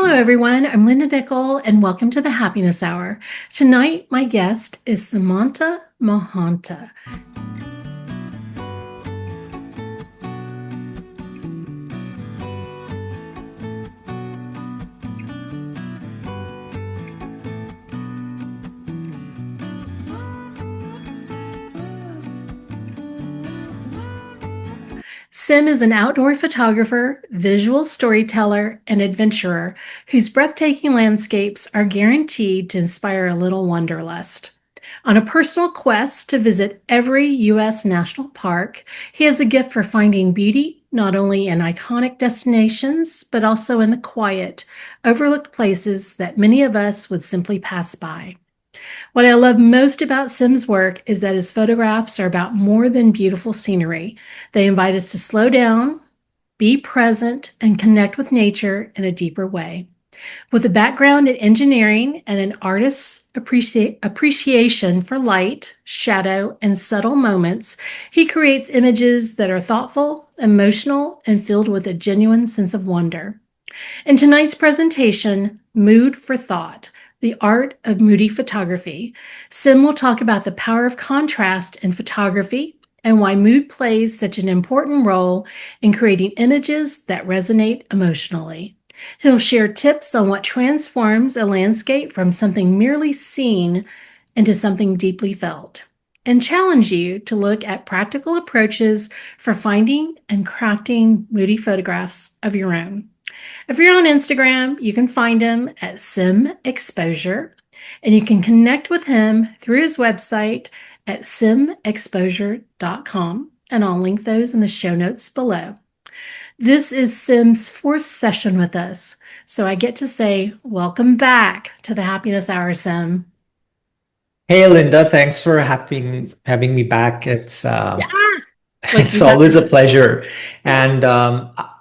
Hello, everyone. I'm Linda Nickell, and welcome to the Happiness Hour. Tonight, my guest is Simanta Mahanta. Sim is an outdoor photographer, visual storyteller, and adventurer whose breathtaking landscapes are guaranteed to inspire a little wanderlust. On a personal quest to visit every U.S. national park, he has a gift for finding beauty not only in iconic destinations, but also in the quiet, overlooked places that many of us would simply pass by. What I love most about Sim's work is that his photographs are about more than beautiful scenery. They invite us to slow down, be present, and connect with nature in a deeper way. With a background in engineering and an artist's appreciation for light, shadow, and subtle moments, he creates images that are thoughtful, emotional, and filled with a genuine sense of wonder. In tonight's presentation, Mood for Thought, the art of moody photography, Sim will talk about the power of contrast in photography and why mood plays such an important role in creating images that resonate emotionally. He'll share tips on what transforms a landscape from something merely seen into something deeply felt, and challenge you to look at practical approaches for finding and crafting moody photographs of your own. If you're on Instagram, you can find him at Sim Exposure, and you can connect with him through his website at simexposure.com, and I'll link those in the show notes below. This is Sim's fourth session with us, so I get to say welcome back to the Happiness Hour, Sim. Hey Linda, thanks for having me back. It's Yeah, like it's you got always a pleasure. And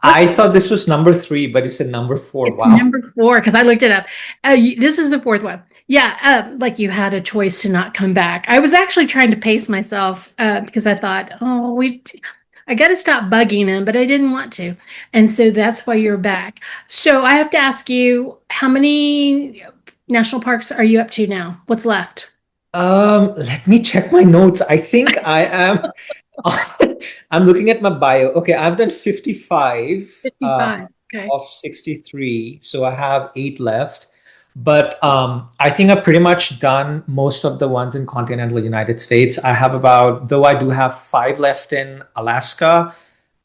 I this. thought this was number three, but it's a number four. It's Wow. number four because I looked it up. This is the fourth one. Yeah, like you had a choice to not come back. I was actually trying to pace myself because I thought, I got to stop bugging him, but I didn't want to, and so that's why you're back. So I have to ask you, how many national parks are you up to now? What's left? Let me check my notes. I think I am I'm looking at my bio. Okay, I've done 55 55. Okay. of 63, so I have eight left. But I think I've pretty much done most of the ones in continental United States. I have about, though I do have five left in Alaska.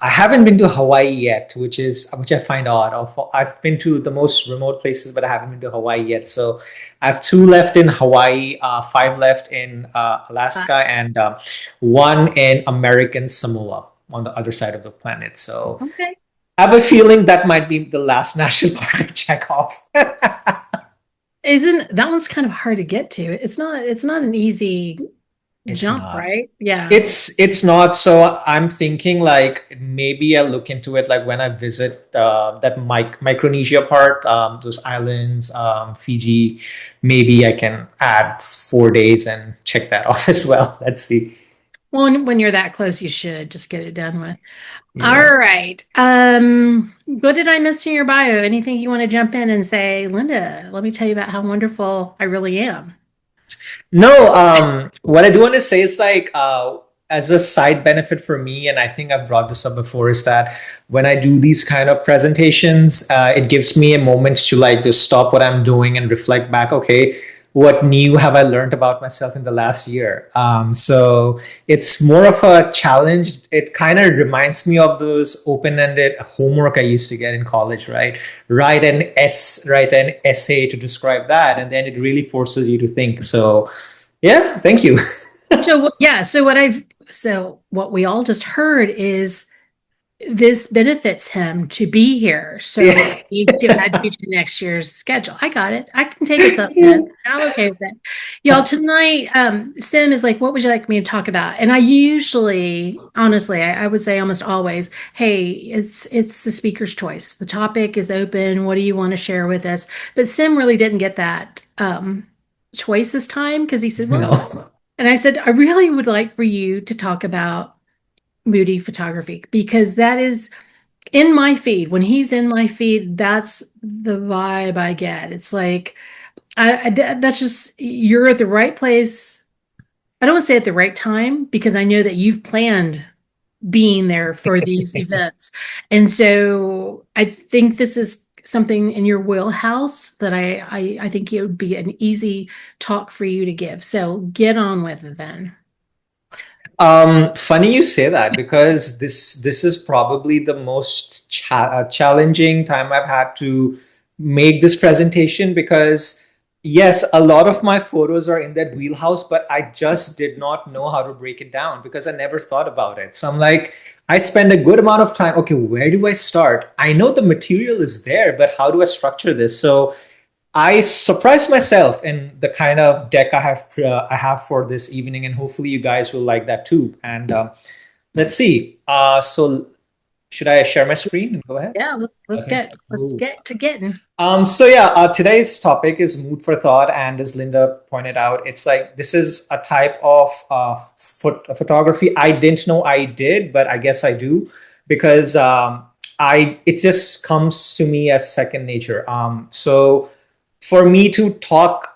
I haven't been to Hawaii yet, which I find odd. I've been to the most remote places, but I haven't been to Hawaii yet. So I have two left in Hawaii, five left in Alaska, and one in American Samoa on the other side of the planet. So Okay. I have a feeling that might be the last national park I check off. Isn't that one's kind of hard to get to? It's not an easy It's jump, not. right? Yeah. It's not. So I'm thinking like maybe I'll look into it like when I visit that Micronesia part, those islands, Fiji. Maybe I can add 4 days and check that off as well. Let's see. Well, when you're that close, you should just get it done with. All Yeah. right. What did I miss in your bio? Anything you want to jump in and say, Linda, let me tell you about how wonderful I really am. No, what I do want to say is like as a side benefit for me, and I think I've brought this up before, is that when I do these kind of presentations, it gives me a moment to like just stop what I'm doing and reflect back. Okay, what new have I learned about myself in the last year? So it's more of a challenge. It kind of reminds me of those open-ended homework I used to get in college, right? Write an essay to describe that, and then it really forces you to think. So yeah, thank you. Yeah, so what we all just heard is this benefits him to be here. So Yeah. I need to add you to next year's schedule. I got it. I can take us up then. I'm okay with it. Y'all, tonight, Sim is like, what would you like me to talk about? And I usually, honestly, I would say almost always, hey, it's the speaker's choice. The topic is open. What do you want to share with us? But Sim really didn't get that choice this time because he said, well, No. and I said, I really would like for you to talk about moody photography because that is In my feed, when he's in my feed, that's the vibe I get. It's like that's just you're at the right place. I don't want to say at the right time because I know that you've planned being there for these events. And so I think this is something in your wheelhouse that I think it would be an easy talk for you to give. So get on with it then. Funny you say that because this is probably the most challenging time I've had to make this presentation because yes, a lot of my photos are in that wheelhouse, but I just did not know how to break it down because I never thought about it. So I'm like, I spend a good amount of time. Okay, where do I start? I know the material is there, but how do I structure this? So I surprised myself in the kind of deck I have for this evening, and hopefully you guys will like that too. And let's see. So should I share my screen and go ahead? Yeah, Okay. let's Cool. get to getting. So yeah, today's topic is mood for thought, and as Linda pointed out, it's like this is a type of photography I didn't know I did, but I guess I do because I it just comes to me as second nature. So for me to talk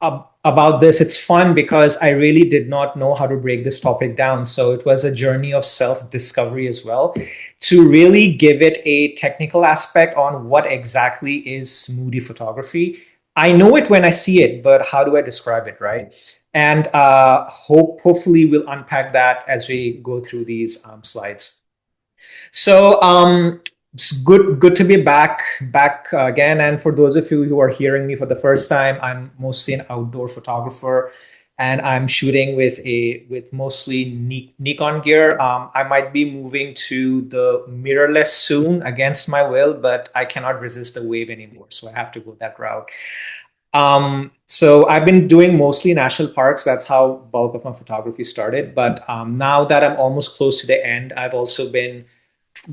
about this, it's fun because I really did not know how to break this topic down. So it was a journey of self discovery as well to really give it a technical aspect on what exactly is moody photography. I know it when I see it, but how do I describe it, right? And hopefully we'll unpack that as we go through these slides. So it's good to be back again. And for those of you who are hearing me for the first time, I'm mostly an outdoor photographer, and I'm shooting with mostly Nikon gear. I might be moving to the mirrorless soon against my will, but I cannot resist the wave anymore, so I have to go that route. So I've been doing mostly national parks. That's how bulk of my photography started. But now that I'm almost close to the end, I've also been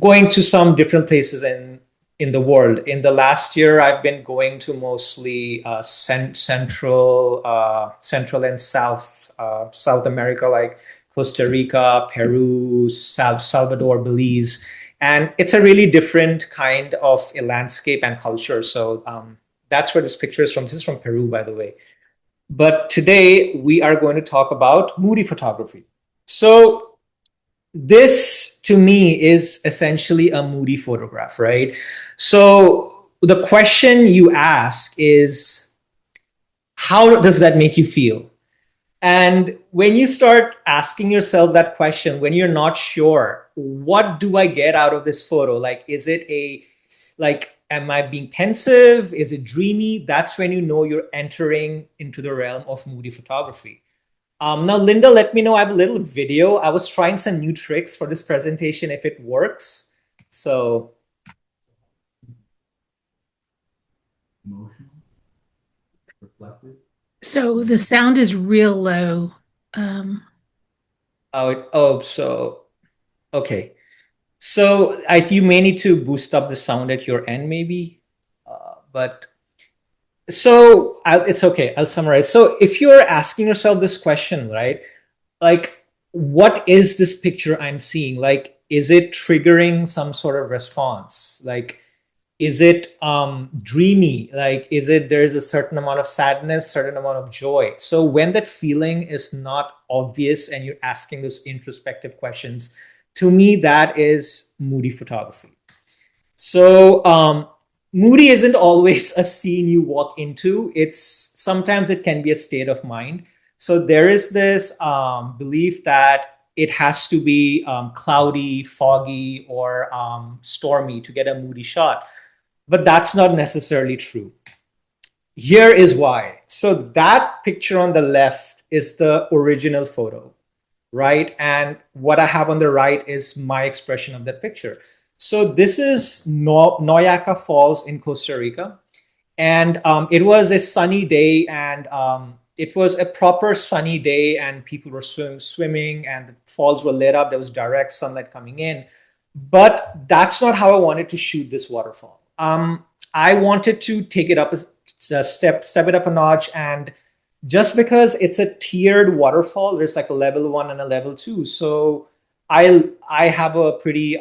going to some different places in the world. In the last year, I've been going to mostly central and South America, like Costa Rica, Peru, Salvador, Belize, and it's a really different kind of a landscape and culture. So that's where this picture is from. This is from Peru, by the way. But today we are going to talk about moody photography. So this to me is essentially a moody photograph, right? So the question you ask is, how does that make you feel? And when you start asking yourself that question, when you're not sure, what do I get out of this photo? Like, is it am I being pensive? Is it dreamy? That's when you know you're entering into the realm of moody photography. Now, Linda, let me know. I have a little video. I was trying some new tricks for this presentation if it works. So, So the sound is real low. Um, okay. So, you may need to boost up the sound at your end, maybe. But it's okay. I'll summarize. So, if you're asking yourself this question, right? Like, what is this picture I'm seeing? Like, is it triggering some sort of response? Like, is it dreamy? Like, is it there's a certain amount of sadness, certain amount of joy? So when that feeling is not obvious and you're asking those introspective questions, to me that is moody photography. So moody isn't always a scene you walk into. It's sometimes it can be a state of mind. So there is this belief that it has to be cloudy, foggy, or stormy to get a moody shot, but that's not necessarily true. Here is why. So that picture on the left is the original photo, right? And what I have on the right is my expression of that picture. So this is Noyaca Falls in Costa Rica. And it was a sunny day, and it was a proper sunny day, and people were swimming, and the falls were lit up. There was direct sunlight coming in. But that's not how I wanted to shoot this waterfall. I wanted to take it up a step it up a notch, and just because it's a tiered waterfall, there's like a level one and a level two. So I have a pretty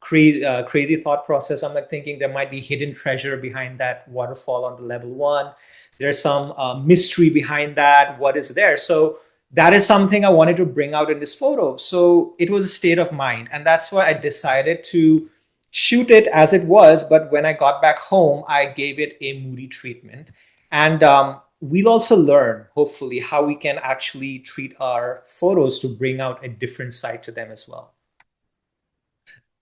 crazy thought process. I'm like thinking there might be hidden treasure behind that waterfall on the level one. There's some mystery behind that. What is there? So that is something I wanted to bring out in this photo. So it was a state of mind. And that's why I decided to shoot it as it was. But when I got back home, I gave it a Moody treatment. And we'll also learn, hopefully, how we can actually treat our photos to bring out a different side to them as well.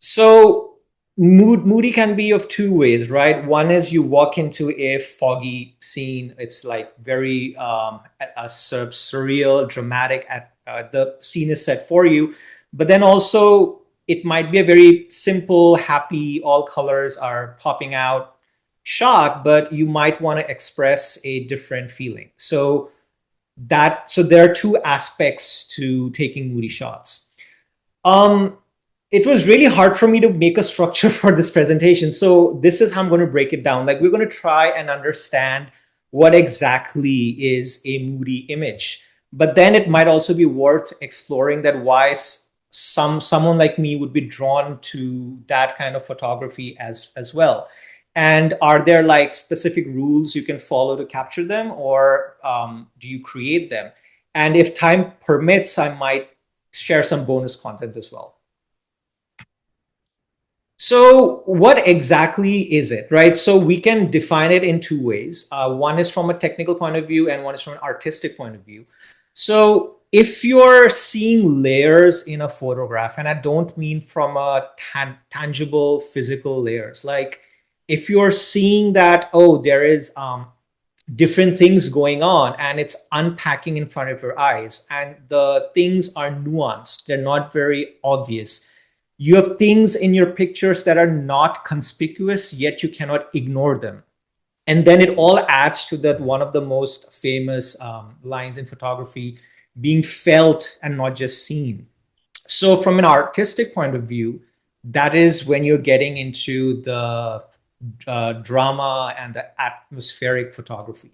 So Moody can be of two ways, right? One is you walk into a foggy scene. It's like very a sort of surreal, dramatic. The scene is set for you, but then also it might be a very simple, happy, all colors are popping out shot, but you might want to express a different feeling. So there are two aspects to taking Moody shots. Um, it was really hard for me to make a structure for this presentation. So this is how I'm going to break it down. Like we're going to try and understand what exactly is a Moody image. But then it might also be worth exploring that why someone like me would be drawn to that kind of photography as well. And are there like specific rules you can follow to capture them, or do you create them? And if time permits, I might share some bonus content as well. So, what exactly is it, right? So, we can define it in two ways. One is from a technical point of view, and one is from an artistic point of view. So, if you're seeing layers in a photograph, and I don't mean from a tangible physical layers, like if you're seeing that, oh, there is different things going on and it's unpacking in front of your eyes, and the things are nuanced, they're not very obvious. You have things in your pictures that are not conspicuous, yet you cannot ignore them. And then it all adds to that one of the most famous lines in photography, being felt and not just seen. So, from an artistic point of view, that is when you're getting into the drama and the atmospheric photography.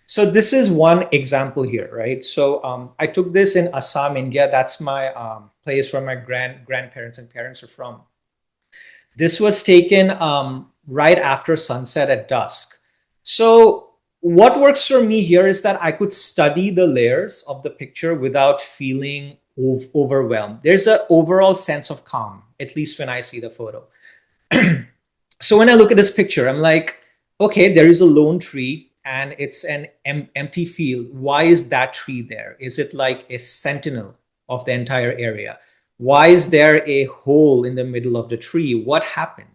So this is one example here, right? So I took this in Assam, India. That's my place where my grandparents and parents are from. This was taken right after sunset at dusk. So what works for me here is that I could study the layers of the picture without feeling overwhelmed. There's an overall sense of calm, at least when I see the photo. So when I look at this picture, I'm like, okay, there is a lone tree and it's an empty field. Why is that tree there? Is it like a sentinel of the entire area? Why is there a hole in the middle of the tree? What happened?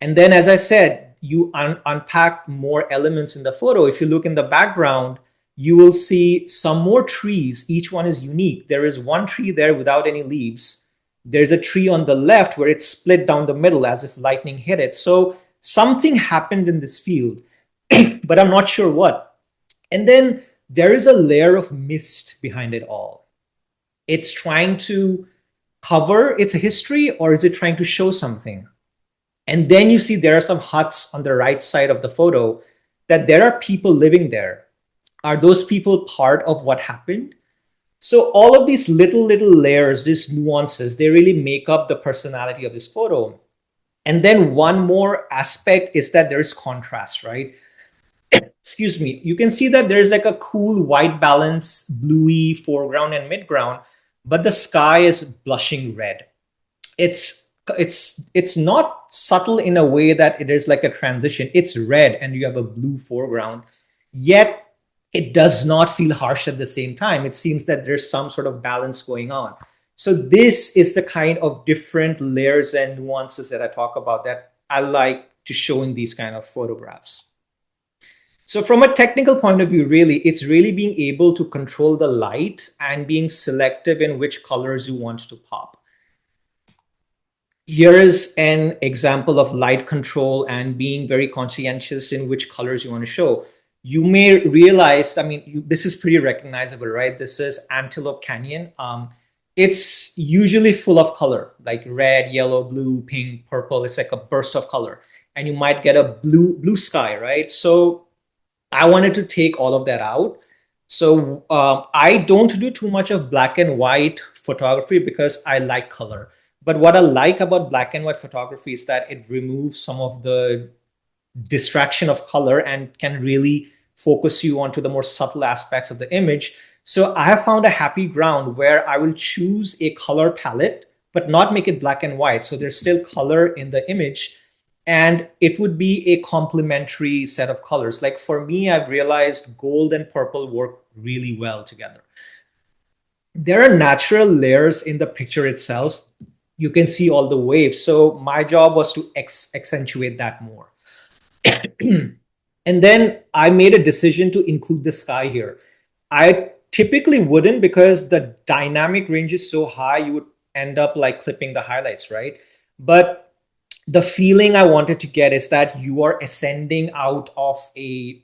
And then, as I said, you unpack more elements in the photo. If you look in the background, you will see some more trees. Each one is unique. There is one tree there without any leaves. There's a tree on the left where it's split down the middle as if lightning hit it. So something happened in this field, but I'm not sure what. And then there is a layer of mist behind it all. It's trying to cover its history, or is it trying to show something? And then you see there are some huts on the right side of the photo, that there are people living there. Are those people part of what happened? So all of these little layers, these nuances, they really make up the personality of this photo. And then one more aspect is that there is contrast, right? Excuse me. You can see that there's like a cool white balance, bluey foreground and midground, but the sky is blushing red. It's not subtle in a way that it is like a transition. It's red and you have a blue foreground, yet it does not feel harsh at the same time. It seems that there's some sort of balance going on. So this is the kind of different layers and nuances that I talk about that I like to show in these kind of photographs. So from a technical point of view, really, it's really being able to control the light and being selective in which colors you want to pop. Here is an example of light control and being very conscientious in which colors you want to show. You may realize, I mean, this is pretty recognizable, right? This is Antelope Canyon. It's usually full of color, like red, yellow, blue, pink, purple. It's like a burst of color. And you might get a blue sky, right? So I wanted to take all of that out. So I don't do too much of black and white photography because I like color. But what I like about black and white photography is that it removes some of the distraction of color and can really focus you onto the more subtle aspects of the image. So I have found a happy ground where I will choose a color palette, but not make it black and white. So there's still color in the image, and it would be a complementary set of colors. Like for me, I've realized gold and purple work really well together. There are natural layers in the picture itself. You can see all the waves. So my job was to accentuate that more. And then I made a decision to include the sky here. I typically wouldn't, because the dynamic range is so high, you would end up like clipping the highlights, right? But the feeling I wanted to get is that you are ascending out of a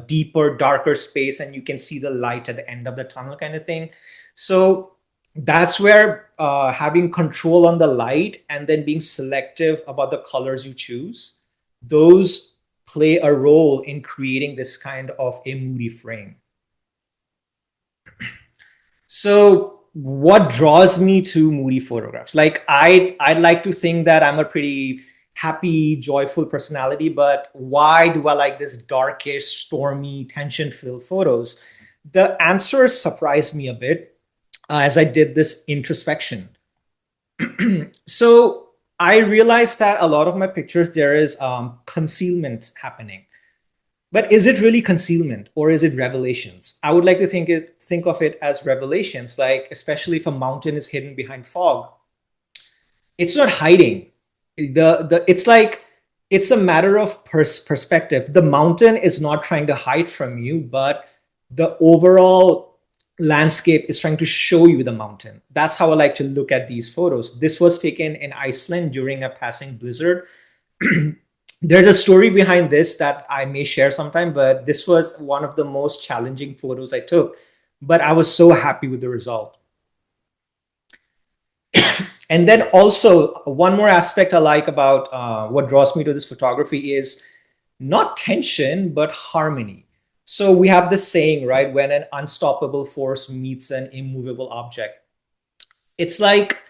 deeper, darker space, and you can see the light at the end of the tunnel, kind of thing. So that's where having control on the light and then being selective about the colors you choose, those play a role in creating this kind of a moody frame. So what draws me to moody photographs? Like I'd like to think that I'm a pretty happy, joyful personality, but why do I like this darkish, stormy, tension-filled photos? The answer surprised me a bit as I did this introspection. So I realized that a lot of my pictures there is concealment happening. But is it really concealment or is it revelations? I would like to think of it as revelations, like especially if a mountain is hidden behind fog. It's not hiding. It's like it's a matter of perspective. The mountain is not trying to hide from you, but the overall landscape is trying to show you the mountain. That's how I like to look at these photos. This was taken in Iceland during a passing blizzard. There's a story behind this that I may share sometime, but this was one of the most challenging photos I took. But I was so happy with the result. And then also, one more aspect I like about what draws me to this photography is not tension, but harmony. So we have this saying, right? When an unstoppable force meets an immovable object, it's like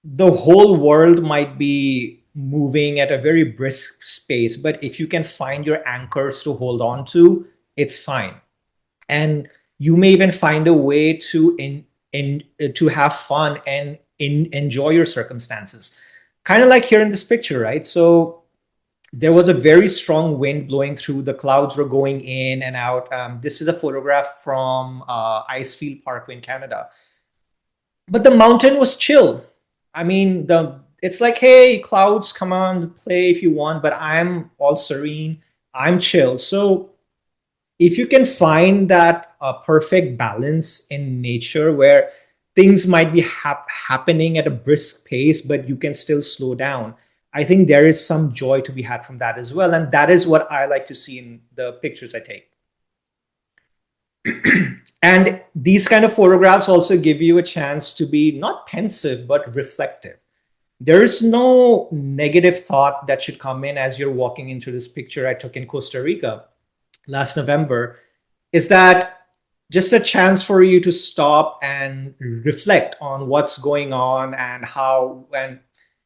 the whole world might be moving at a very brisk pace, but if you can find your anchors to hold on to, it's fine. And you may even find a way to to have fun and enjoy your circumstances. Kind of like here in this picture, right? So there was a very strong wind blowing through. The clouds were going in and out. This is a photograph from Icefield Parkway in Canada, but the mountain was chill. I mean, the it's like, hey, clouds, come on, play if you want, but I'm all serene. I'm chill. So if you can find that perfect balance in nature where things might be happening at a brisk pace, but you can still slow down, I think there is some joy to be had from that as well. And that is what I like to see in the pictures I take. And these kind of photographs also give you a chance to be not pensive, but reflective. There is no negative thought that should come in as you're walking into this picture I took in Costa Rica last November. Is that just a chance for you to stop and reflect on what's going on and how, and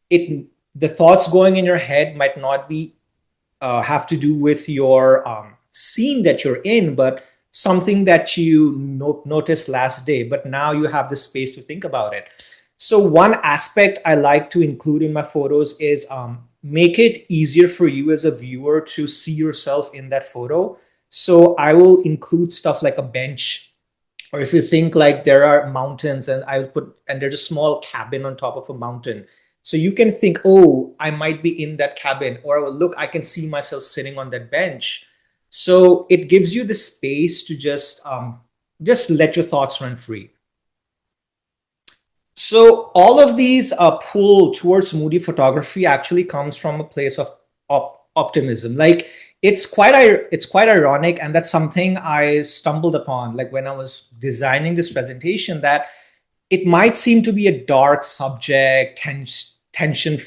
it, the thoughts going in your head might not be have to do with your scene that you're in, but something that you noticed last day, but now you have the space to think about it. So one aspect I like to include in my photos is make it easier for you as a viewer to see yourself in that photo. So I will include stuff like a bench, or if you think like there are mountains and I will put, and there's a small cabin on top of a mountain. So you can think, oh, I might be in that cabin, or oh, look, I can see myself sitting on that bench. So it gives you the space to just let your thoughts run free. So all of these pull towards moody photography actually comes from a place of optimism. Like it's quite ironic, and that's something I stumbled upon. Like when I was designing this presentation, that it might seem to be a dark subject, tension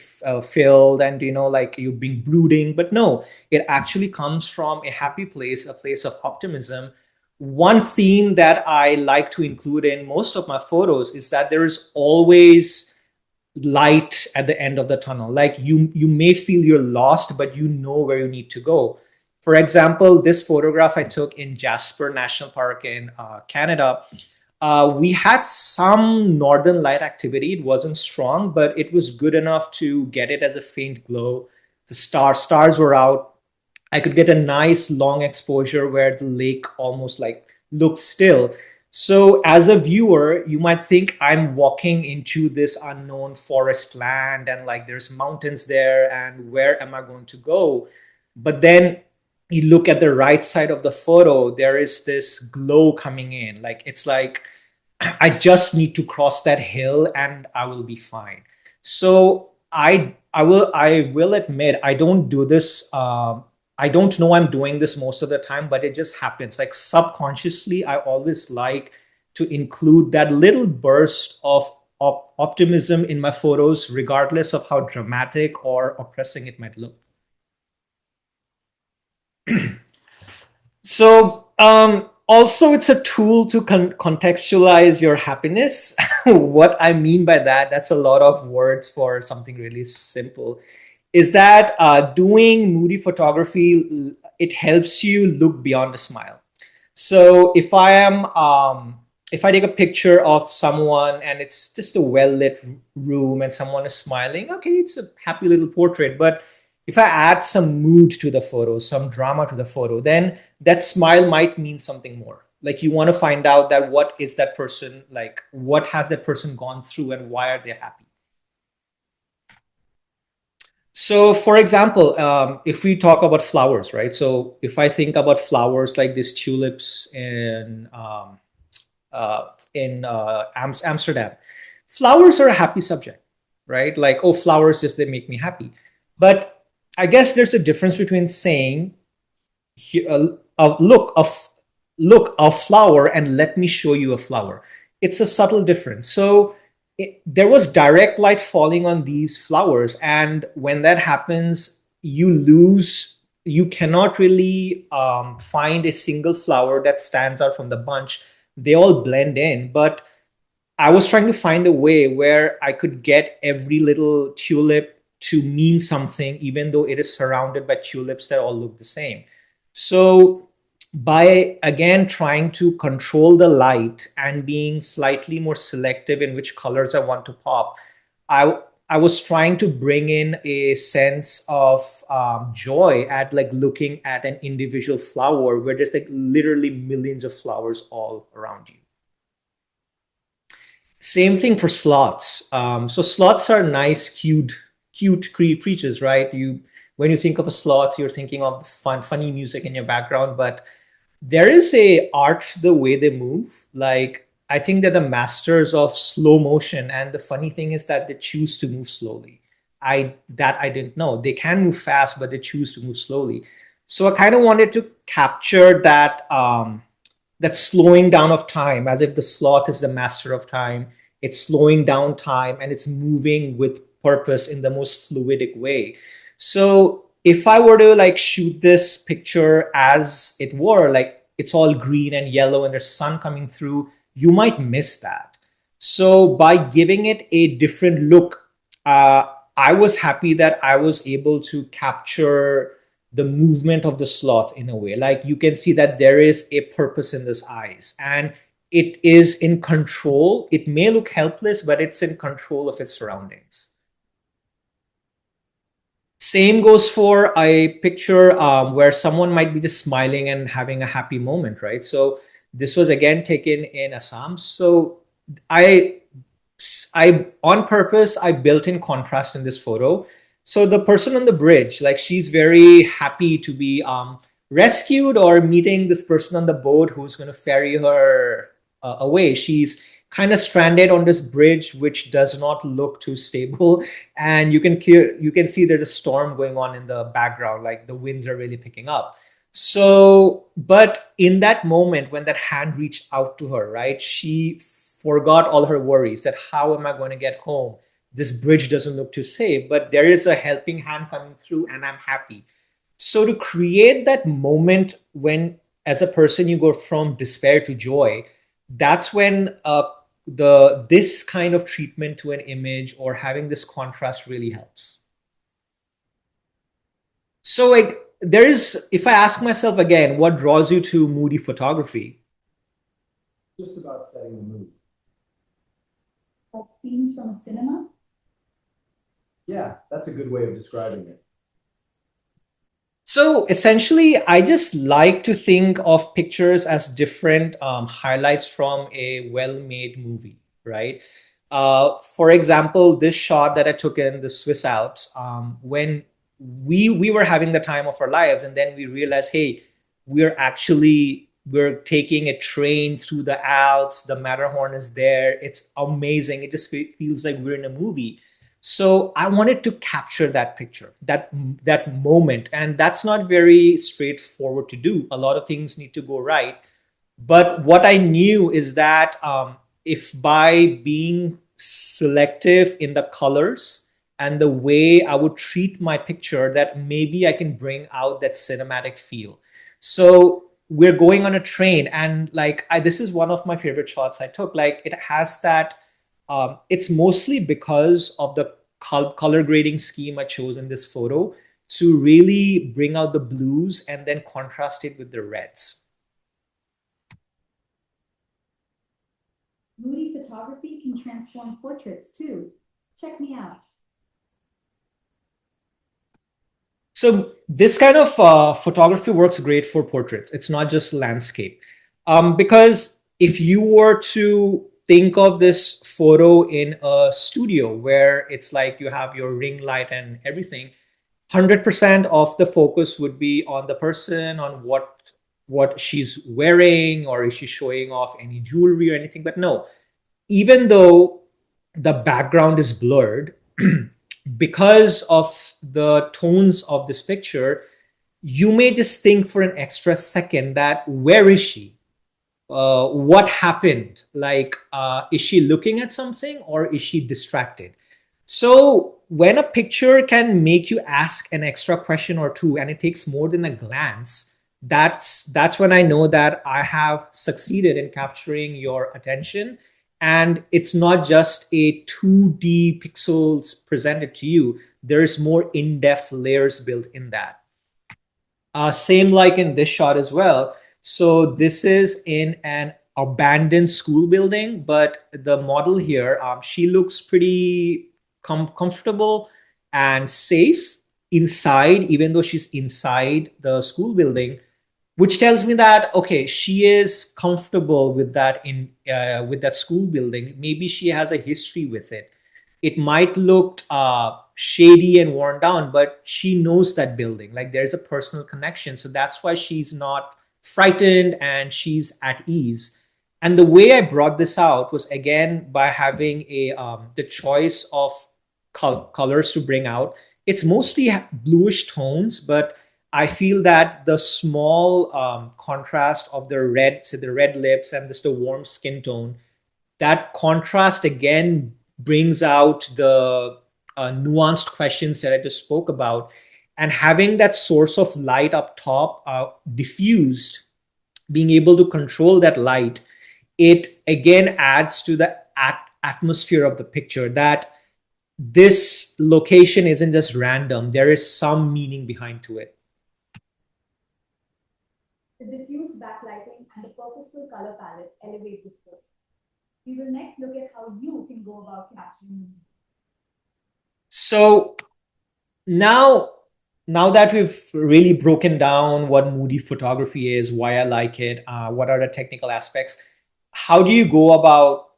filled, and like you being brooding, but no, it actually comes from a happy place, a place of optimism. One theme that I like to include in most of my photos is that there is always light at the end of the tunnel. Like you may feel you're lost, but you know where you need to go. For example, this photograph I took in Jasper National Park in Canada, we had some northern light activity. It wasn't strong, but it was good enough to get it as a faint glow. The stars were out. I could get a nice long exposure where the lake almost like looked still. So, as a viewer, you might think I'm walking into this unknown forest land and like there's mountains there, and where am I going to go? But then you look at the right side of the photo, there is this glow coming in. Like it's like I just need to cross that hill and I will be fine. So I will admit I don't do this. I don't know I'm doing this most of the time, but it just happens. Like subconsciously, I always like to include that little burst of optimism in my photos, regardless of how dramatic or oppressing it might look. So, also, it's a tool to contextualize your happiness. What I mean by that, that's a lot of words for something really simple, is that doing moody photography, it helps you look beyond a smile. So if I take a picture of someone and it's just a well lit room and someone is smiling, okay, it's a happy little portrait. But if I add some mood to the photo, some drama to the photo, then that smile might mean something more. Like you want to find out that what is that person like, what has that person gone through, and why are they happy? So, for example, if we talk about flowers, right? So, if I think about flowers like these tulips in Amsterdam, flowers are a happy subject, right? Like, oh, flowers just they make me happy. But I guess there's a difference between saying a look a flower and let me show you a flower. It's a subtle difference. So there was direct light falling on these flowers, and when that happens, you cannot really find a single flower that stands out from the bunch. They all blend in, but I was trying to find a way where I could get every little tulip to mean something, even though it is surrounded by tulips that all look the same. So, by again trying to control the light and being slightly more selective in which colors I want to pop, I I was trying to bring in a sense of joy at like looking at an individual flower where there's like literally millions of flowers all around you. Same thing for sloths. So sloths are nice, cute creatures, right? You when you think of a sloth, you're thinking of the funny music in your background, but there is a art to the way they move. Like I think they're the masters of slow motion, and the funny thing is that they choose to move slowly. I didn't know. They can move fast, but they choose to move slowly. So I kind of wanted to capture that slowing down of time, as if the sloth is the master of time. It's slowing down time and it's moving with purpose in the most fluidic way. So if I were to like shoot this picture as it were, like it's all green and yellow and there's sun coming through, you might miss that. So by giving it a different look, I was happy that I was able to capture the movement of the sloth in a way. Like you can see that there is a purpose in this eyes, and it is in control. It may look helpless, but it's in control of its surroundings. Same goes for a picture where someone might be just smiling and having a happy moment, right? So this was again taken in Assam. So I I on purpose I built in contrast in this photo. So the person on the bridge, like she's very happy to be rescued or meeting this person on the boat who's going to ferry her away. She's kind of stranded on this bridge, which does not look too stable, and you can see there's a storm going on in the background, like the winds are really picking up. So, but in that moment when that hand reached out to her, right, she forgot all her worries that how am I going to get home? This bridge doesn't look too safe, but there is a helping hand coming through and I'm happy. So to create that moment when as a person you go from despair to joy, that's when the this kind of treatment to an image or having this contrast really helps. So like there is, if I ask myself again, what draws you to Moody photography? Just about setting the mood. Like scenes from a cinema? Yeah, that's a good way of describing it. So essentially, I just like to think of pictures as different highlights from a well-made movie, right? For example, this shot that I took in the Swiss Alps, when we were having the time of our lives, and then we realized, hey, we're taking a train through the Alps. The Matterhorn is there. It's amazing. It just feels like we're in a movie. So I wanted to capture that picture, that moment, and that's not very straightforward to do. A lot of things need to go right. But what I knew is that if by being selective in the colors and the way I would treat my picture, that maybe I can bring out that cinematic feel. So we're going on a train, and like this is one of my favorite shots I took. Like it has that. It's mostly because of the color grading scheme I chose in this photo to really bring out the blues and then contrast it with the reds. Moody photography can transform portraits too. Check me out. So this kind of photography works great for portraits. It's not just landscape. Because if you were to think of this photo in a studio where it's like you have your ring light and everything, 100% of the focus would be on the person, on what she's wearing, or is she showing off any jewelry or anything. But no, even though the background is blurred, because of the tones of this picture, you may just think for an extra second that where is she? What happened? Like, is she looking at something or is she distracted? So when a picture can make you ask an extra question or two, and it takes more than a glance, that's when I know that I have succeeded in capturing your attention. And it's not just a 2D pixels presented to you. There's more in-depth layers built in that. Same like in this shot as well. So this is in an abandoned school building, but the model here, she looks pretty comfortable and safe inside, even though she's inside the school building, which tells me that okay, she is comfortable with that in with that school building. Maybe she has a history with it. It might look shady and worn down, but she knows that building. Like there's a personal connection, so that's why she's not frightened and she's at ease. And the way I brought this out was again by having a the choice of colors to bring out. It's mostly bluish tones, but I feel that the small contrast of the red, so the red lips and just the warm skin tone, that contrast again brings out the nuanced questions that I just spoke about. And having that source of light up top diffused, being able to control that light, it again adds to the atmosphere of the picture that this location isn't just random. There is some meaning behind to it. The diffused backlighting and the purposeful color palette elevate this book. We will next look at how you can go about capturing. So now now that we've really broken down what Moody photography is, why I like it, what are the technical aspects, how do you go about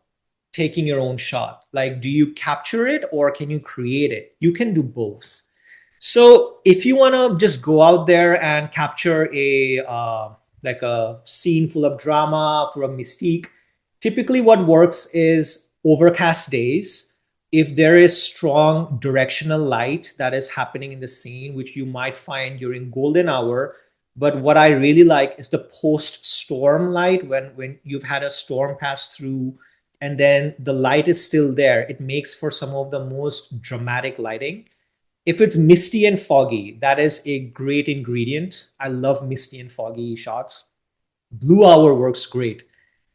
taking your own shot? Like, do you capture it or can you create it? You can do both. So if you want to just go out there and capture a like a scene full of drama, full of mystique, typically what works is overcast days. If there is strong directional light that is happening in the scene, which you might find during golden hour, but what I really like is the post storm light when you've had a storm pass through and then the light is still there. It makes for some of the most dramatic lighting. If it's misty and foggy, that is a great ingredient. I love misty and foggy shots. Blue hour works great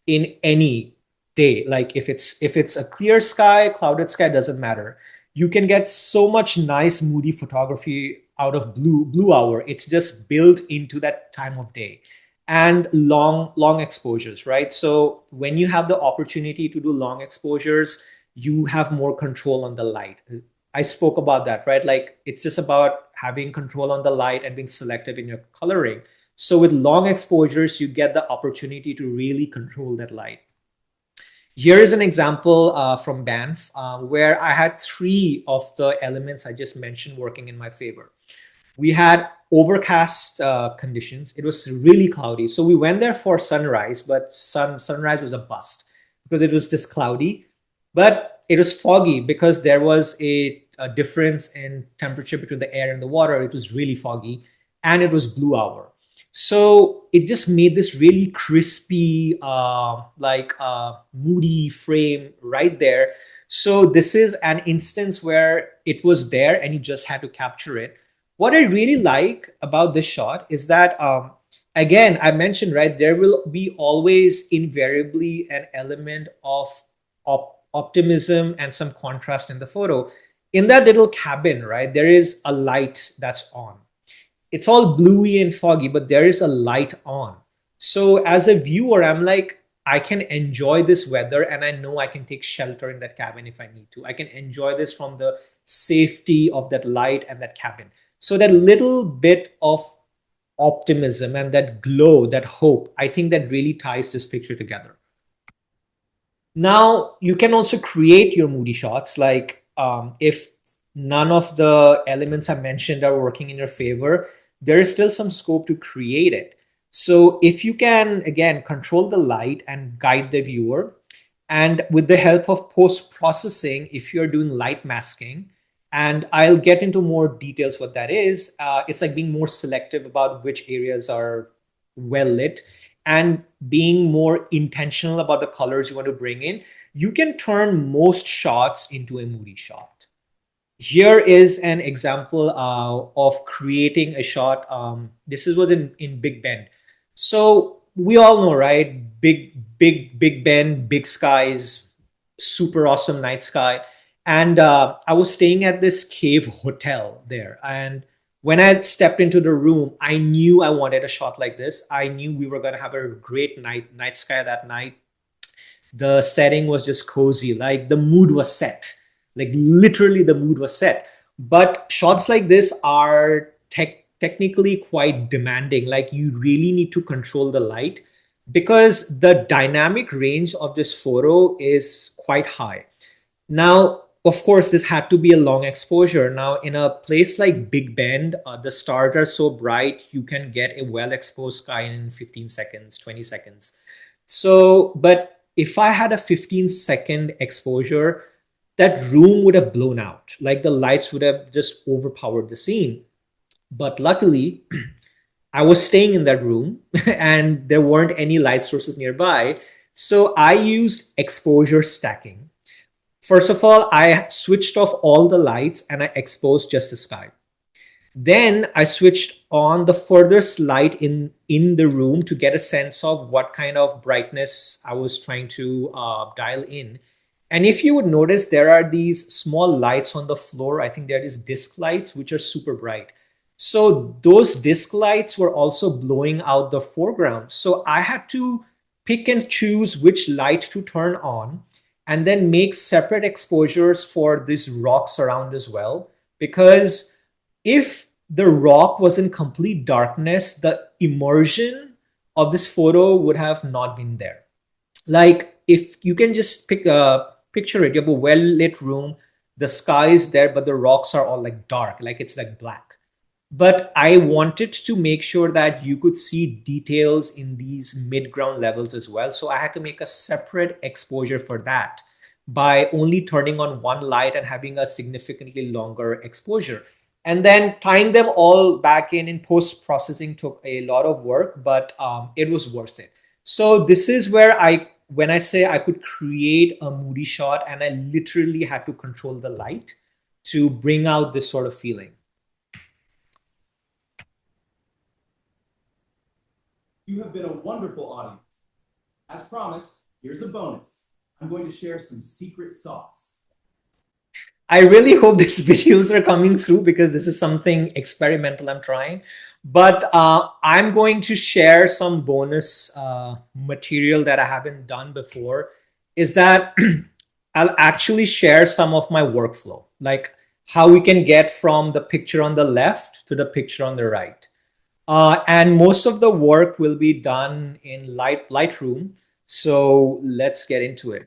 in any. day. Like if it's a clear sky, clouded sky, doesn't matter. You can get so much nice moody photography out of blue hour. It's just built into that time of day. And long exposures, right? So when you have the opportunity to do long exposures, you have more control on the light. I spoke about that, right? Like it's just about having control on the light and being selective in your coloring. So with long exposures, you get the opportunity to really control that light. Here is an example from Banff where I had three of the elements I just mentioned working in my favor. We had overcast conditions. It was really cloudy. So we went there for sunrise, but sunrise was a bust because it was just cloudy. But it was foggy because there was a difference in temperature between the air and the water. It was really foggy and it was blue hour. So it just made this really crispy, moody frame right there. So this is an instance where it was there and you just had to capture it. What I really like about this shot is that, again, I mentioned, right, there will be always invariably an element of optimism and some contrast in the photo. In that little cabin, right, there is a light that's on. It's all bluey and foggy, but there is a light on. So as a viewer, I'm like, I can enjoy this weather and I know I can take shelter in that cabin if I need to. I can enjoy this from the safety of that light and that cabin. So that little bit of optimism and that glow, that hope, I think that really ties this picture together. Now you can also create your moody shots. Like if none of the elements I mentioned are working in your favor, there is still some scope to create it. So if you can again control the light and guide the viewer, and with the help of post processing, if you're doing light masking, and I'll get into more details what that is. It's like being more selective about which areas are well lit and being more intentional about the colors you want to bring in. You can turn most shots into a moody shot. Here is an example of creating a shot. Was in Big Bend. So we all know, right? Big Bend, big skies, super awesome night sky. And I was staying at this cave hotel there. And when I stepped into the room, I knew I wanted a shot like this. I knew we were going to have a great night sky that night. The setting was just cozy, like the mood was set, like literally the mood was set. But shots like this are technically quite demanding. Like you really need to control the light because the dynamic range of this photo is quite high. Now, of course, this had to be a long exposure. Now, in a place like Big Bend, the stars are so bright, you can get a well exposed sky in 15 seconds, 20 seconds. So, but if I had a 15-second exposure, that room would have blown out. Like the lights would have just overpowered the scene. But luckily, I was staying in that room and there weren't any light sources nearby. So I used exposure stacking. First of all, I switched off all the lights and I exposed just the sky. Then I switched on the furthest light in the room to get a sense of what kind of brightness I was trying to dial in. And if you would notice, there are these small lights on the floor. I think there are these disc lights, which are super bright. So those disc lights were also blowing out the foreground. So I had to pick and choose which light to turn on and then make separate exposures for these rocks around as well. Because if the rock was in complete darkness, the immersion of this photo would have not been there. Like if you can just picture it, you have a well lit room, the sky is there, but the rocks are all like dark, like it's like black. But I wanted to make sure that you could see details in these mid-ground levels as well. So I had to make a separate exposure for that by only turning on one light and having a significantly longer exposure. And then tying them all back in post processing took a lot of work, but it was worth it. So this is where when I say I could create a moody shot and I literally had to control the light to bring out this sort of feeling. You have been a wonderful audience. As promised, here's a bonus. I really hope these videos are coming through because this is something experimental I'm trying. But I'm going to share some bonus material that I haven't done before. Is that I'll actually share some of my workflow, like how we can get from the picture on the left to the picture on the right. And most of the work will be done in Lightroom. So let's get into it.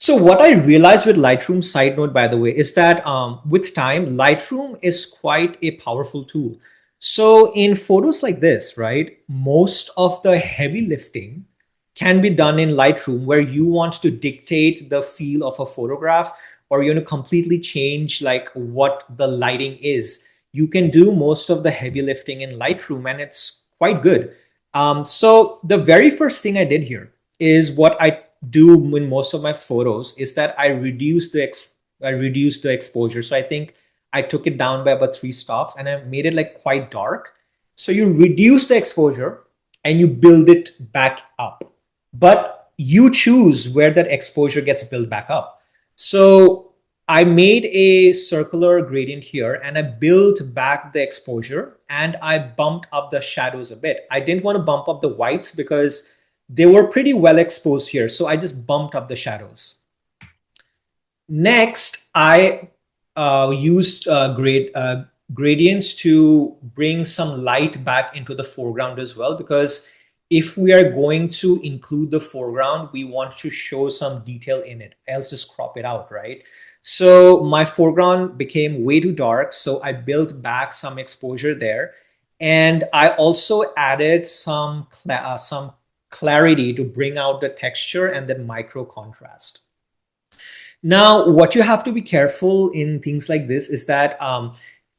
So what I realized with Lightroom, side note by the way, is that with time, Lightroom is quite a powerful tool. So in photos like this, right, most of the heavy lifting can be done in Lightroom, where you want to dictate the feel of a photograph, or you want to completely change like what the lighting is. You can do most of the heavy lifting in Lightroom, and it's quite good. So the very first thing I did here is what I do in most of my photos is that I reduce the exposure. So I think I took it down by about 3 stops, and I made it like quite dark. So you reduce the exposure and you build it back up, but you choose where that exposure gets built back up. So I made a circular gradient here, and I built back the exposure, and I bumped up the shadows a bit. I didn't want to bump up the whites because they were pretty well exposed here. So I just bumped up the shadows. Next, I used gradients to bring some light back into the foreground as well, because if we are going to include the foreground, we want to show some detail in it, else just crop it out, right? So my foreground became way too dark, so I built back some exposure there. And I also added some clarity to bring out the texture and the micro contrast. Now, what you have to be careful in things like this is that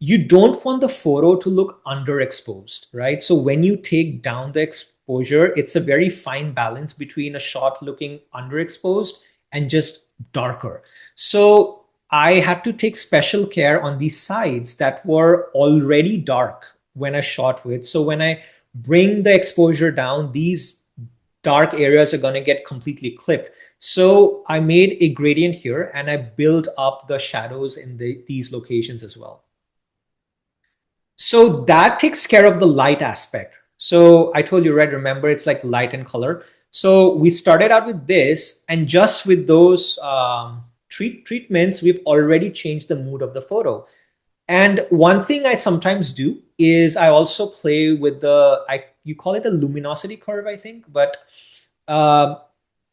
you don't want the photo to look underexposed, right? So when you take down the exposure, it's a very fine balance between a shot looking underexposed and just darker. So I had to take special care on these sides that were already dark when I shot with. So when I bring the exposure down, these dark areas are going to get completely clipped. So I made a gradient here, and I built up the shadows in these locations as well. So that takes care of the light aspect. So I told you, right? Remember, it's like light and color. So we started out with this, and just with those treatments, we've already changed the mood of the photo. And one thing I sometimes do is I also play with you call it a luminosity curve, I think, but uh,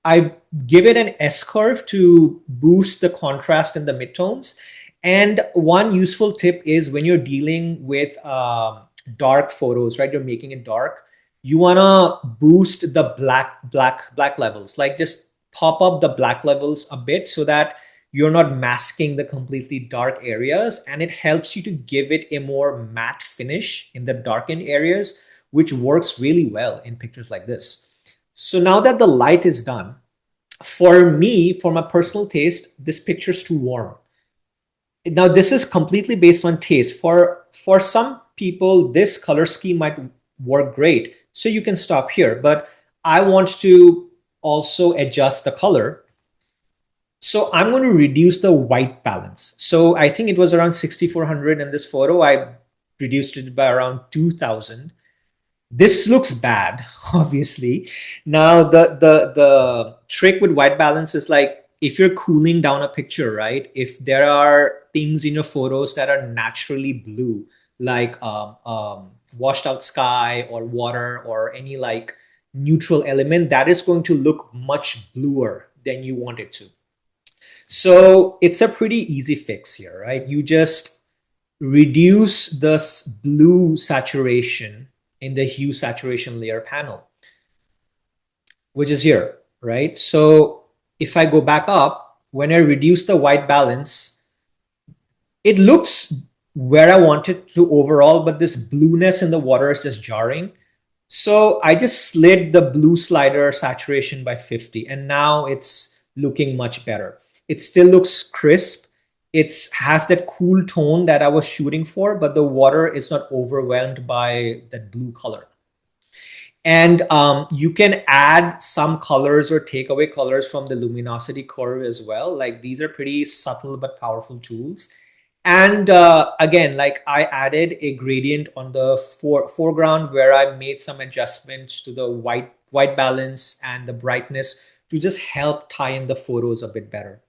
I give it an S curve to boost the contrast in the midtones. And one useful tip is when you're dealing with dark photos, right? You're making it dark. You wanna boost the black levels, like just pop up the black levels a bit so that you're not masking the completely dark areas, and it helps you to give it a more matte finish in the darkened areas, which works really well in pictures like this. So now that the light is done, for me, for my personal taste, this picture's too warm. Now this is completely based on taste. For some people, this color scheme might work great, so you can stop here. But I want to also adjust the color, so I'm going to reduce the white balance. So I think it was around 6400 in this photo. I reduced it by around 2000. This looks bad, obviously. Now the trick with white balance is like if you're cooling down a picture, right? If there are things in your photos that are naturally blue, like washed out sky or water or any like neutral element, that is going to look much bluer than you want it to. So it's a pretty easy fix here, right? You just reduce the blue saturation in the hue saturation layer panel, which is here, right? So if I go back up, when I reduce the white balance, it looks where I want it to overall, but this blueness in the water is just jarring. So I just slid the blue slider saturation by 50, and now it's looking much better. It still looks crisp. It has that cool tone that I was shooting for, but the water is not overwhelmed by that blue color. And you can add some colors or take away colors from the luminosity curve as well. Like these are pretty subtle but powerful tools. And again, like I added a gradient on the foreground where I made some adjustments to the white balance and the brightness to just help tie in the photos a bit better.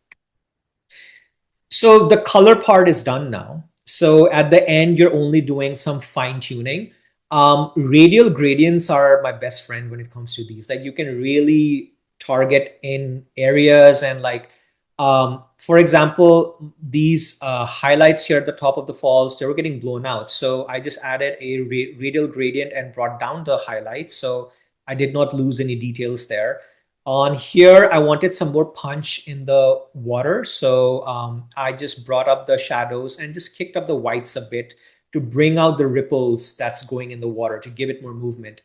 So the color part is done now. So at the end, you're only doing some fine tuning. Radial gradients are my best friend when it comes to these. Like you can really target in areas and like, for example, these highlights here at the top of the falls, they were getting blown out. So I just added a radial gradient and brought down the highlights. So I did not lose any details there. On here, I wanted some more punch in the water. So I just brought up the shadows and just kicked up the whites a bit to bring out the ripples that's going in the water to give it more movement.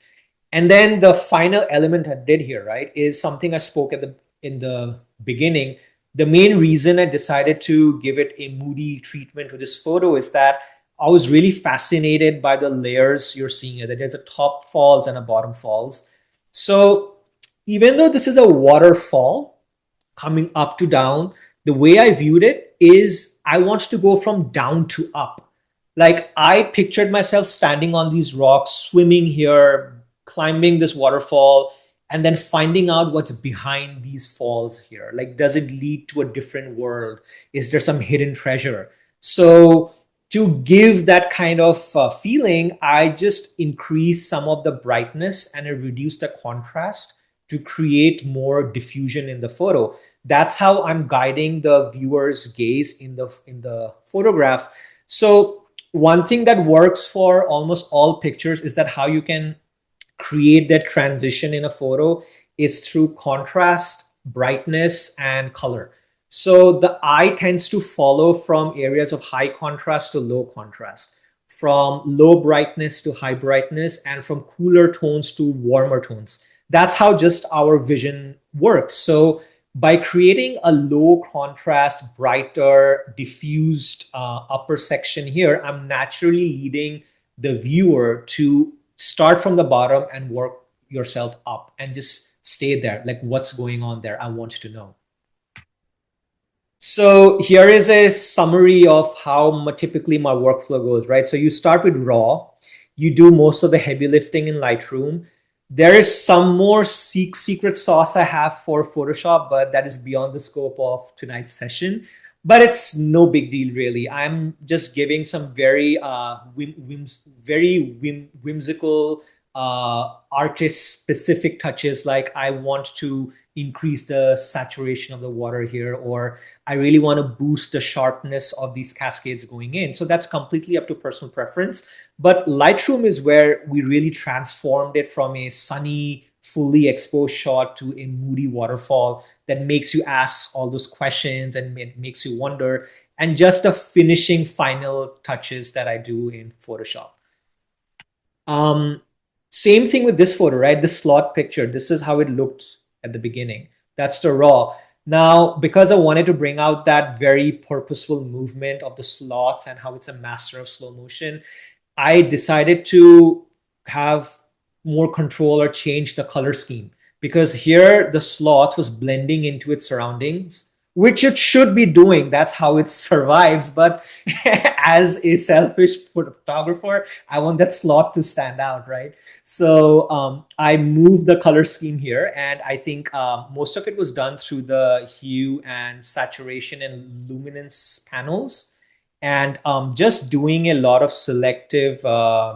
And then the final element I did here, right, is something I spoke at the in the beginning. The main reason I decided to give it a moody treatment with this photo is that I was really fascinated by the layers you're seeing here. That there's a top falls and a bottom falls. So even though this is a waterfall coming up to down, the way I viewed it is I want to go from down to up. Like I pictured myself standing on these rocks, swimming here, climbing this waterfall, and then finding out what's behind these falls here. Like, does it lead to a different world? Is there some hidden treasure? So, to give that kind of feeling, I just increase some of the brightness and I reduce the contrast to create more diffusion in the photo. That's how I'm guiding the viewer's gaze in the photograph. So one thing that works for almost all pictures is that how you can create that transition in a photo is through contrast, brightness, and color. So the eye tends to follow from areas of high contrast to low contrast, from low brightness to high brightness, and from cooler tones to warmer tones. That's how just our vision works. So by creating a low contrast, brighter, diffused upper section here, I'm naturally leading the viewer to start from the bottom and work yourself up and just stay there. Like, what's going on there? I want to know. So here is a summary of how typically my workflow goes, right? So you start with raw, you do most of the heavy lifting in Lightroom. There is some more secret sauce I have for Photoshop, but that is beyond the scope of tonight's session. But it's no big deal, really. I'm just giving some very whimsical, artist-specific touches, like I want to increase the saturation of the water here, or I really want to boost the sharpness of these cascades going in. So that's completely up to personal preference. But Lightroom is where we really transformed it from a sunny, fully exposed shot to a moody waterfall that makes you ask all those questions and it makes you wonder. And just the finishing final touches that I do in Photoshop. Um, Same thing with this photo, right? The slot picture. This is how it looked at the beginning. That's the raw. Now, because I wanted to bring out that very purposeful movement of the slots and how it's a master of slow motion, I decided to have more control or change the color scheme because here the sloth was blending into its surroundings, which it should be doing. That's how it survives. But as a selfish photographer, I want that sloth to stand out, right? So I moved the color scheme here, and I think most of it was done through the hue and saturation and luminance panels and just doing a lot of selective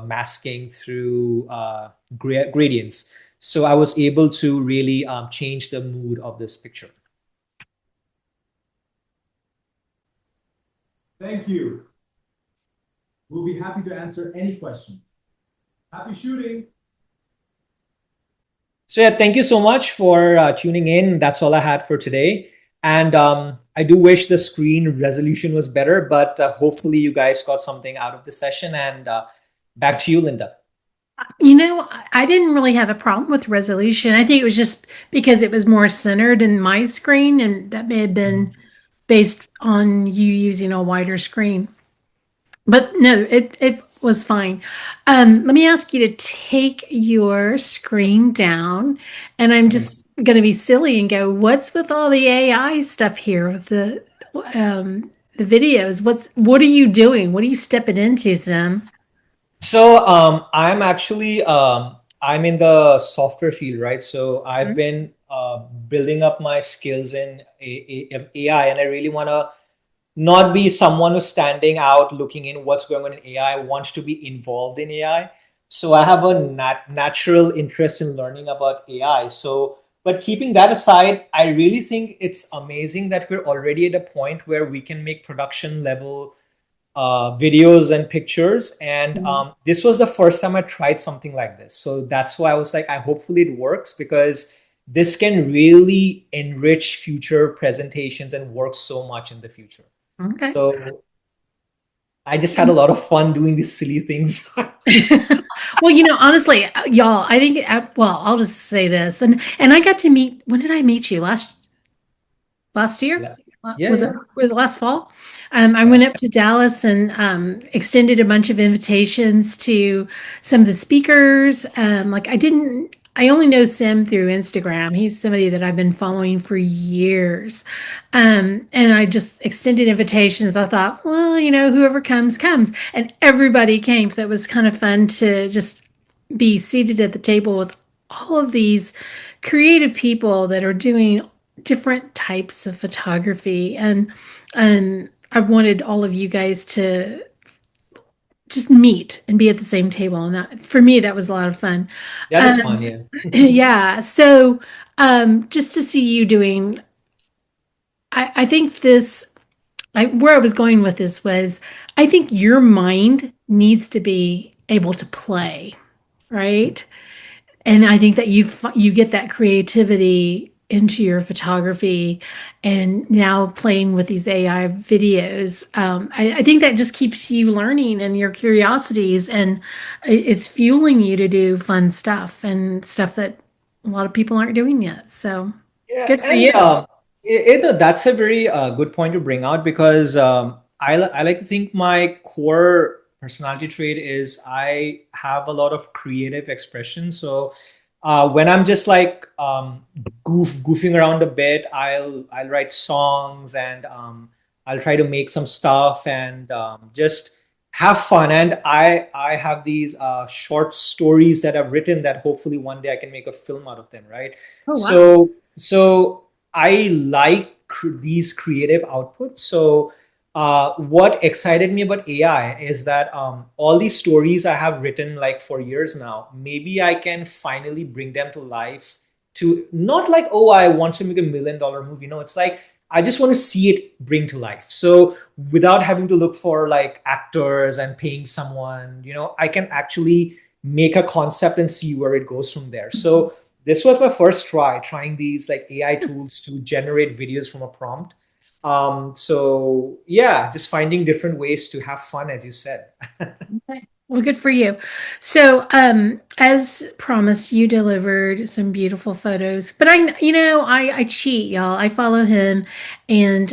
masking through gradients. So I was able to really change the mood of this picture. Thank you. We'll be happy to answer any questions. Happy shooting. So yeah, thank you so much for tuning in. That's all I had for today. And I do wish the screen resolution was better, but hopefully you guys got something out of the session. And back to you, Linda. I didn't really have a problem with resolution. I think it was just because it was more centered in my screen, and that may have been based on you using a wider screen. But no, it was fine. Let me ask you to take your screen down, and I'm Mhm. just going to be silly and go, "What's with all the AI stuff here with the videos? What are you doing? What are you stepping into, Sim?" So I'm actually I'm in the software field, right? So I've been building up my skills in AI, and I really want to not be someone who's standing out looking in what's going on in AI, wants to be involved in AI. So I have a natural interest in learning about AI. So, but keeping that aside, I really think it's amazing that we're already at a point where we can make production level videos and pictures. And this was the first time I tried something like this. So that's why I was like, I hopefully it works because this can really enrich future presentations and work so much in the future. Okay. So I just had a lot of fun doing these silly things. Well, honestly, y'all, I think, well, I'll just say this, and I got to meet. When did I meet you? Last year? Yeah, yeah, Was it yeah, last fall? I yeah. went up to Dallas and extended a bunch of invitations to some of the speakers. Like I only know Sim through Instagram. He's somebody that I've been following for years. And I just extended invitations. I thought, well, whoever comes, comes. And everybody came. So it was kind of fun to just be seated at the table with all of these creative people that are doing different types of photography, and I wanted all of you guys to just meet and be at the same table, and that for me that was a lot of fun. That is fun. um, Yeah. yeah, so just to see you doing, I think where I was going with this was, I think your mind needs to be able to play, right? And I think that you get that creativity into your photography, and now playing with these AI videos. I think that just keeps you learning and your curiosities, and it's fueling you to do fun stuff and stuff that a lot of people aren't doing yet. So Yeah, good for and you. that's a very good point to bring out because I like to think my core personality trait is I have a lot of creative expression. So when I'm just like goofing around a bit, I'll write songs and I'll try to make some stuff and just have fun. And I have these short stories that I've written that hopefully one day I can make a film out of them, right? Oh wow. So I like these creative outputs. So what excited me about AI is that all these stories I have written like for years now, maybe I can finally bring them to life. To not like, oh, I want to make $1 million movie. No, it's like I just want to see it bring to life. So without having to look for like actors and paying someone, I can actually make a concept and see where it goes from there. So this was my first trying these like AI tools to generate videos from a prompt. So yeah, just finding different ways to have fun, as you said. Okay. Well, good for you. So, as promised, you delivered some beautiful photos. But I cheat, y'all. I follow him, and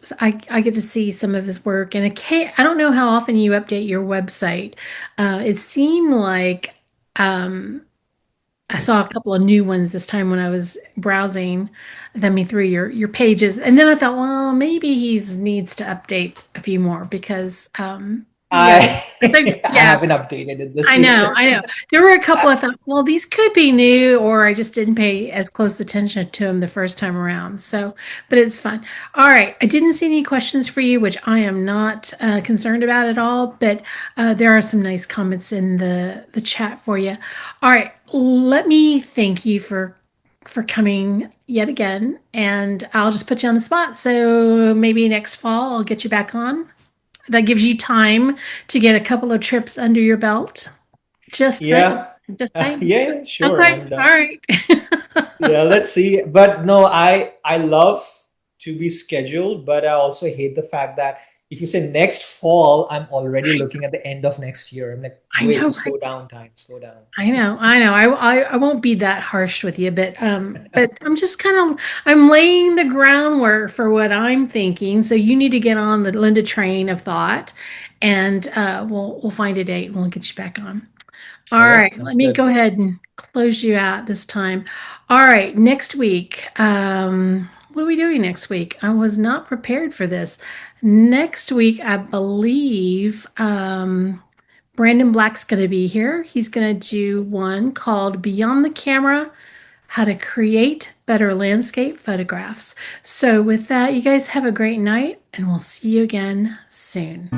so I get to see some of his work. And I don't know how often you update your website. It seemed like um, I saw a couple of new ones this time when I was browsing through your pages, and then I thought, well, maybe he needs to update a few more because yeah, I I yeah, haven't updated it this I know, year. I know. There were a couple I thought, well, these could be new, or I just didn't pay as close attention to them the first time around. So, but it's fun. All right, I didn't see any questions for you, which I am not concerned about at all. But there are some nice comments in the chat for you. All right, let me thank you for coming yet again, and I'll just put you on the spot. So maybe next fall I'll get you back on. That gives you time to get a couple of trips under your belt. Just saying. Yeah, Just yeah, saying. yeah, sure. Okay. And All right. yeah, let's see. But no, I love to be scheduled, but I also hate the fact that if you say next fall, I'm already looking at the end of next year. I'm like, I know, wait, right? slow down, time, slow down. I know, I know. I won't be that harsh with you, but I'm just kind of I'm laying the groundwork for what I'm thinking. So you need to get on the Linda train of thought, and we'll find a date and we'll get you back on. All All right, right, let sounds me good. go ahead and close you out this time. All right, next week. What are we doing next week? I was not prepared for this. Next week, I believe Brandon Black's going to be here. He's going to do one called Beyond the Camera: How to Create Better Landscape Photographs. So, with that, you guys have a great night, and we'll see you again soon.